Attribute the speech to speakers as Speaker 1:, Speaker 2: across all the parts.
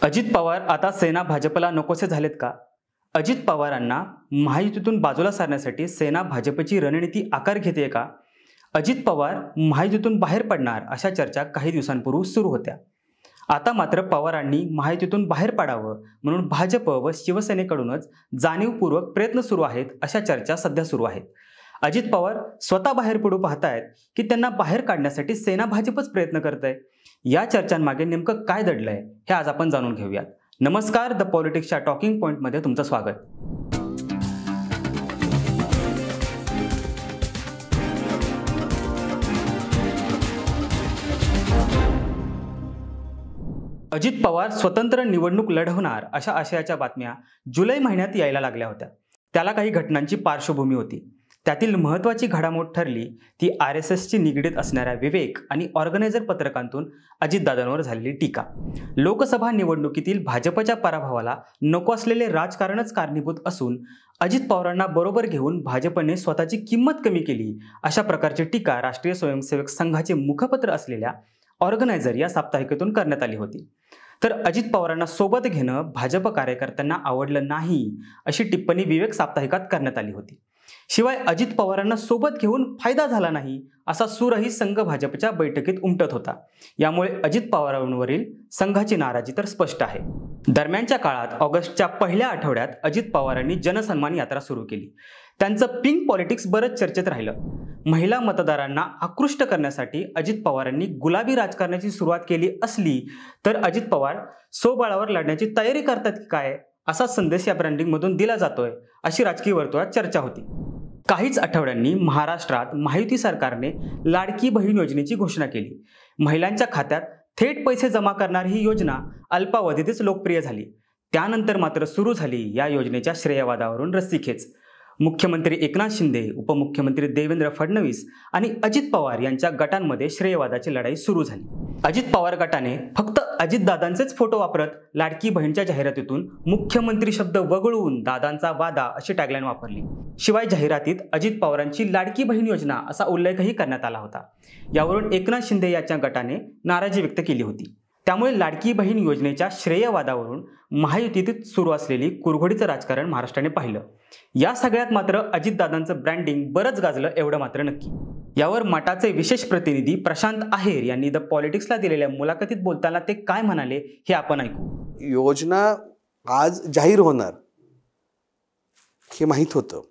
Speaker 1: अजित पवार आता सेना भाजपला नकोसे झालेत का? अजित पवारांना महायुतीतून बाजूला सारण्यासाठी सेना भाजपची रणनीती आकार घेते का? अजित पवार महायुतीतून बाहेर पडणार अशा चर्चा काही दिवसांपूर्वी सुरू होत्या. आता मात्र पवारांनी महायुतीतून बाहेर पडावं म्हणून भाजप व शिवसेनेकडूनच जाणीवपूर्वक प्रयत्न सुरू आहेत अशा चर्चा सध्या सुरू आहेत. अजित पवार स्वतः बाहेर पडू पाहतायत की त्यांना बाहेर काढण्यासाठी सेना भाजपच प्रयत्न करतंय? या चर्चांमागे नेमकं काय दडलंय हे आज आपण जाणून घेऊयात. नमस्कार, द पॉलिटिक्सच्या टॉकिंग पॉइंटमध्ये तुमचं स्वागत. अजित पवार स्वतंत्र निवडणूक लढवणार अशा आशयाच्या बातम्या जुलै महिन्यात यायला लागल्या होत्या. त्याला काही घटनांची पार्श्वभूमी होती. त्यातील महत्त्वाची घडामोड ठरली ती RSSची निगडीत असणाऱ्या विवेक आणि ऑर्गनायझर पत्रकांतून अजितदादांवर झालेली टीका. लोकसभा निवडणुकीतील भाजपच्या पराभवाला नको असलेले राजकारणच कारणीभूत असून अजित पवारांना बरोबर घेऊन भाजपने स्वतःची किंमत कमी केली अशा प्रकारची टीका राष्ट्रीय स्वयंसेवक संघाचे मुखपत्र असलेल्या ऑर्गनायझर या साप्ताहिकेतून करण्यात आली होती. तर अजित पवारांना सोबत घेणं भाजप कार्यकर्त्यांना आवडलं नाही अशी टिप्पणी विवेक साप्ताहिकात करण्यात आली होती. शिवाय अजित पवारांना सोबत घेऊन फायदा झाला नाही असा सूरही संघ भाजपच्या बैठकीत उमटत होता. यामुळे अजित पवारांवरील संघाची नाराजी तर स्पष्ट आहे. दरम्यानच्या काळात ऑगस्टच्या पहिल्या आठवड्यात अजित पवारांनी जनसन्मान यात्रा सुरू केली. त्यांचं पिंक पॉलिटिक्स बरंच चर्चेत राहिलं. महिला मतदारांना आकृष्ट करण्यासाठी अजित पवारांनी गुलाबी राजकारणाची सुरुवात केली असली तर अजित पवार स्वबळावर लढण्याची तयारी करतात की काय असा संदेश या ब्रँडिंगमधून दिला जातोय अशी राजकीय वर्तुळात चर्चा होती. काहीच आठवड्यांनी महाराष्ट्रात महायुती सरकारने लाडकी बहीण योजनेची घोषणा केली. महिलांच्या खात्यात थेट पैसे जमा करणारी ही योजना अल्पावधीतच लोकप्रिय झाली. त्यानंतर मात्र सुरू झाली या योजनेच्या श्रेयवादावरून रस्सीखेच. मुख्यमंत्री एकनाथ शिंदे, उपमुख्यमंत्री देवेंद्र फडणवीस आणि अजित पवार यांच्या गटांमध्ये श्रेयवादाची लढाई सुरू झाली. अजित पवार गटाने फक्त अजितदादांचेच फोटो वापरत लाडकी बहीणच्या जाहिरातीतून मुख्यमंत्री शब्द वगळून दादांचा वादा अशी टॅगलाईन वापरली. शिवाय जाहिरातीत अजित पवारांची लाडकी बहीण योजना असा उल्लेखही करण्यात आला होता. यावरून एकनाथ शिंदे यांच्या गटाने नाराजी व्यक्त केली होती. त्यामुळे लाडकी बहीण योजनेच्या श्रेयवादावरून महायुतीत सुरू असलेली कुरघोडीचं राजकारण महाराष्ट्राने पाहिलं. या सगळ्यात मात्र अजितदादांचं ब्रँडिंग बरंच गाजलं एवढं मात्र नक्की. यावर मटाचे विशेष प्रतिनिधी प्रशांत आहेर यांनी द पॉलिटिक्सला दिलेल्या मुलाखतीत बोलताना ते काय म्हणाले हे आपण ऐकू.
Speaker 2: योजना आज जाहीर होणार हे माहीत होतं.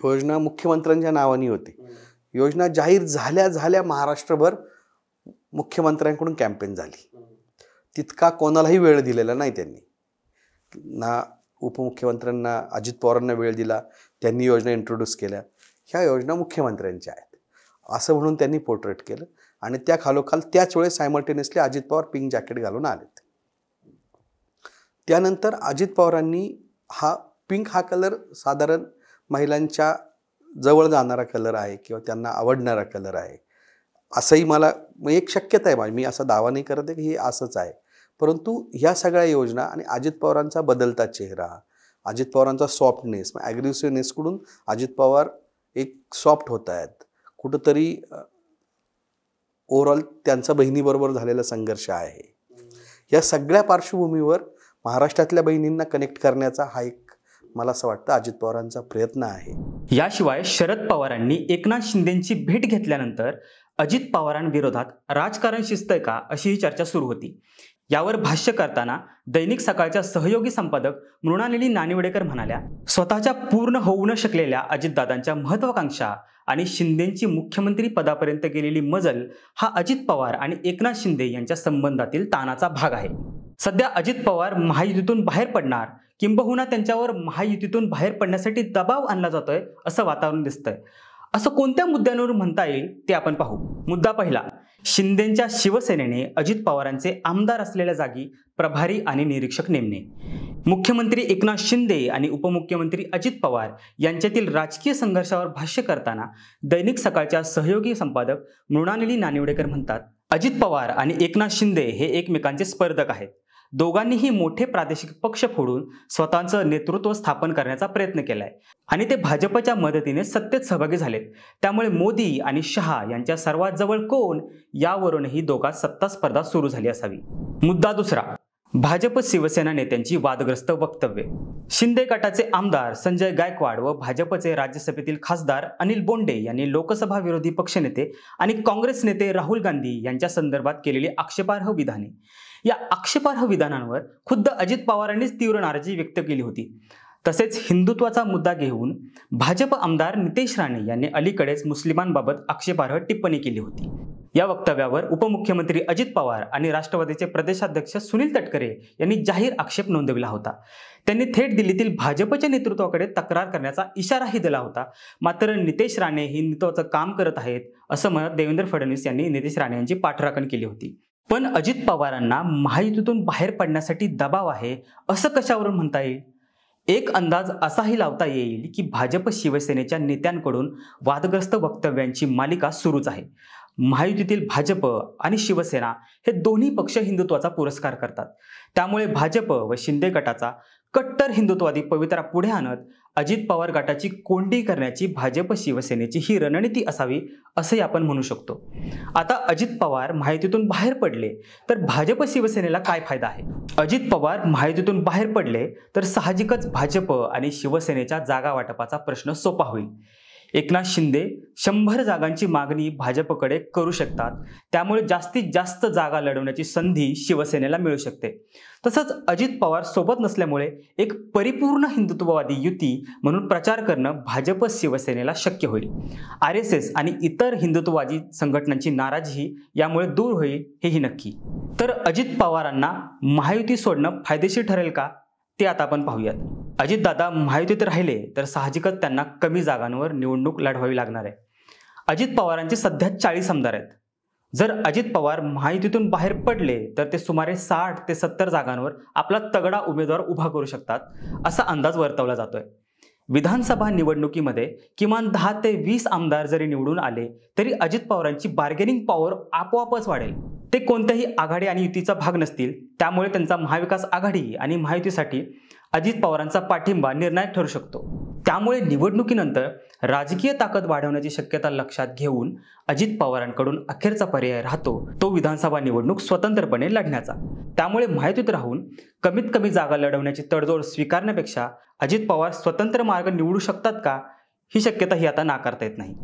Speaker 2: योजना मुख्यमंत्र्यांच्या नावाने होती. योजना जाहीर झाल्या महाराष्ट्रभर मुख्यमंत्र्यांकडून कॅम्पेन झाली. तितका कोणालाही वेळ दिलेला नाही त्यांनी. ना उपमुख्यमंत्र्यांना अजित पवारांना वेळ दिला. त्यांनी योजना इंट्रोड्यूस केल्या. ह्या योजना मुख्यमंत्र्यांच्या आहेत असं म्हणून त्यांनी पोर्ट्रेट केलं आणि त्या खालोखाल त्याच वेळेस simultaneously Ajit Pawar pink jacket घालून आलेत. त्यानंतर अजित पवारांनी पिंक हा कलर साधारण महिलांच्या जवळ जाणारा कलर आहे किंवा त्यांना आवडणारा कलर आहे असंही मला एक शक्यता आहे माझी. मी असा दावा नाही करत आहे की हे असंच आहे. परंतु ह्या सगळ्या योजना आणि अजित पवारांचा बदलता चेहरा, अजित पवारांचा सॉफ्टनेस, ॲग्रेसिव्हनेसकडून अजित पवार एक सॉफ्ट होत आहेत. कुठंतरी ओव्हरऑल त्यांचा बहिणीबरोबर झालेला संघर्ष आहे. या सगळ्या पार्श्वभूमीवर महाराष्ट्रातल्या बहिणींना कनेक्ट करण्याचा हा एक मला असं वाटतं अजित पवारांचा प्रयत्न आहे.
Speaker 1: याशिवाय शरद पवारांनी एकनाथ शिंदेंची भेट घेतल्यानंतर अजित पवारांविरोधात राजकारण शिजतंय का अशी ही चर्चा सुरू होती. यावर भाष्य करताना दैनिक सकाळच्या सहयोगी संपादक मृणालिनी नानिवडेकर म्हणाल्या, स्वतःच्या पूर्ण होऊ न शकलेल्या अजितदादांच्या महत्वाकांक्षा आणि शिंदेंची मुख्यमंत्री पदापर्यंत गेलेली मजल हा अजित पवार आणि एकनाथ शिंदे यांच्या संबंधातील ताणाचा भाग आहे. सध्या अजित पवार महायुतीतून बाहेर पडणार किंबहुना त्यांच्यावर महायुतीतून बाहेर पडण्यासाठी दबाव आणला जातोय असं वातावरण दिसतंय. असं कोणत्या मुद्द्यांवर म्हणता येईल ते आपण पाहू. मुद्दा पहिला, शिंदेंच्या शिवसेनेने अजित पवारांचे आमदार असलेल्या जागी प्रभारी आणि निरीक्षक नेमणे. मुख्यमंत्री एकनाथ शिंदे आणि उपमुख्यमंत्री अजित पवार यांच्यातील राजकीय संघर्षावर भाष्य करताना दैनिक सकाळच्या सहयोगी संपादक मृणालिनी नानिवडेकर म्हणतात, अजित पवार आणि एकनाथ शिंदे हे एकमेकांचे स्पर्धक आहेत. दोघांनीही मोठे प्रादेशिक पक्ष फोडून स्वतःचं नेतृत्व स्थापन करण्याचा प्रयत्न केलाय आणि ते भाजपच्या मदतीने सत्तेत सहभागी झालेत. त्यामुळे मोदी आणि शहा यांच्या सर्वात जवळ कोण यावरूनही दोघांत सत्ता स्पर्धा सुरू झाली असावी. मुद्दा दुसरा, भाजप शिवसेना नेत्यांची वादग्रस्त वक्तव्ये. शिंदे गटाचे आमदार संजय गायकवाड व भाजपचे राज्यसभेतील खासदार अनिल बोंडे यांनी लोकसभा विरोधी पक्षनेते आणि काँग्रेस नेते राहुल गांधी यांच्या संदर्भात केलेली आक्षेपार्ह विधाने. या आक्षेपार्ह विधानांवर खुद्द अजित पवारांनीच तीव्र नाराजी व्यक्त केली होती. तसेच हिंदुत्वाचा मुद्दा घेऊन भाजप आमदार नितेश राणे यांनी अलीकडेच मुस्लिमांबाबत आक्षेपार्ह टिप्पणी केली होती. या वक्तव्यावर उपमुख्यमंत्री अजित पवार आणि राष्ट्रवादीचे प्रदेशाध्यक्ष सुनील तटकरे यांनी जाहीर आक्षेप नोंदविला होता. त्यांनी थेट दिल्लीतील भाजपच्या नेतृत्वाकडे तक्रार करण्याचा इशाराही दिला होता. मात्र नितेश राणे ही हिंदुत्वाचं काम करत आहेत असं म्हणत देवेंद्र फडणवीस यांनी नितेश राणे यांची पाठराखण केली होती. पण अजित पवारांना महायुतीतून बाहेर पडण्यासाठी दबाव आहे असं कशावरून म्हणता येईल? एक अंदाज असाही लावता येईल की भाजप शिवसेनेच्या नेत्यांकडून वादग्रस्त वक्तव्यांची मालिका सुरूच आहे. महायुतीतील भाजप आणि शिवसेना हे दोन्ही पक्ष हिंदुत्वाचा पुरस्कार करतात. त्यामुळे भाजप व शिंदे गटाचा कट्टर हिंदुत्ववादी पवित्रा पुढे आणत अजित पवार गटाची कोंडी करण्याची भाजप शिवसेनेची ही रणनीती असावी असंही आपण म्हणू शकतो. आता अजित पवार महायुतीतून बाहेर पडले तर भाजप शिवसेनेला काय फायदा आहे? अजित पवार महायुतीतून बाहेर पडले तर साहजिकच भाजप आणि शिवसेनेच्या जागा वाटपाचा प्रश्न सोपा होईल. एकनाथ शिंदे 100 जागांची मागणी भाजपकडे करू शकतात. त्यामुळे जास्तीत जास्त जागा लढवण्याची संधी शिवसेनेला मिळू शकते. तसंच अजित पवार सोबत नसल्यामुळे एक परिपूर्ण हिंदुत्ववादी युती म्हणून प्रचार करणं भाजप शिवसेनेला शक्य होईल. RSS आणि इतर हिंदुत्ववादी संघटनांची नाराजीही यामुळे दूर होईल हेही नक्की. तर अजित पवारांना महायुती सोडणं फायदेशीर ठरेल का ते आता आपण पाहूयात. अजितदादा महायुतीत राहिले तर साहजिकच त्यांना कमी जागांवर निवडणूक लढवावी लागणार आहे. अजित पवारांचे सध्या 40 आमदार आहेत. जर अजित पवार महायुतीतून बाहेर पडले तर ते सुमारे 60 ते 70 जागांवर आपला तगडा उमेदवार उभा करू शकतात असा अंदाज वर्तवला जातोय. विधानसभा निवडणुकीमध्ये किमान 10 ते 20 आमदार जरी निवडून आले तरी अजित पवारांची बार्गेनिंग पॉवर आपोआपच वाढेल. ते कोणत्याही आघाडी आणि युतीचा भाग नसतील. त्यामुळे त्यांचा महाविकास आघाडी आणि महायुतीसाठी अजित पवारांचा पाठिंबा निर्णायक ठरू शकतो. त्यामुळे निवडणुकीनंतर राजकीय ताकद वाढवण्याची शक्यता लक्षात घेऊन अजित पवारांकडून अखेरचा पर्याय राहतो तो विधानसभा निवडणूक स्वतंत्रपणे लढण्याचा. त्यामुळे महायुतीत राहून कमीत कमी जागा लढवण्याची तडजोड स्वीकारण्यापेक्षा अजित पवार स्वतंत्र मार्ग निवडू शकतात का ही शक्यता ही आता नाकारता येत नाही.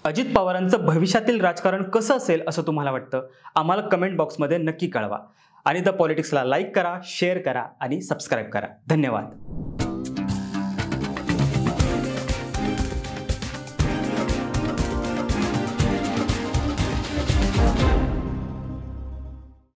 Speaker 1: अजित पवारांचं भविष्यातील राजकारण कसं असेल असं तुम्हाला वाटतं? आम्हाला कमेंट बॉक्समध्ये नक्की कळवा. आणि द पॉलिटिक्सला लाईक करा, शेअर करा आणि सबस्क्राईब करा. धन्यवाद.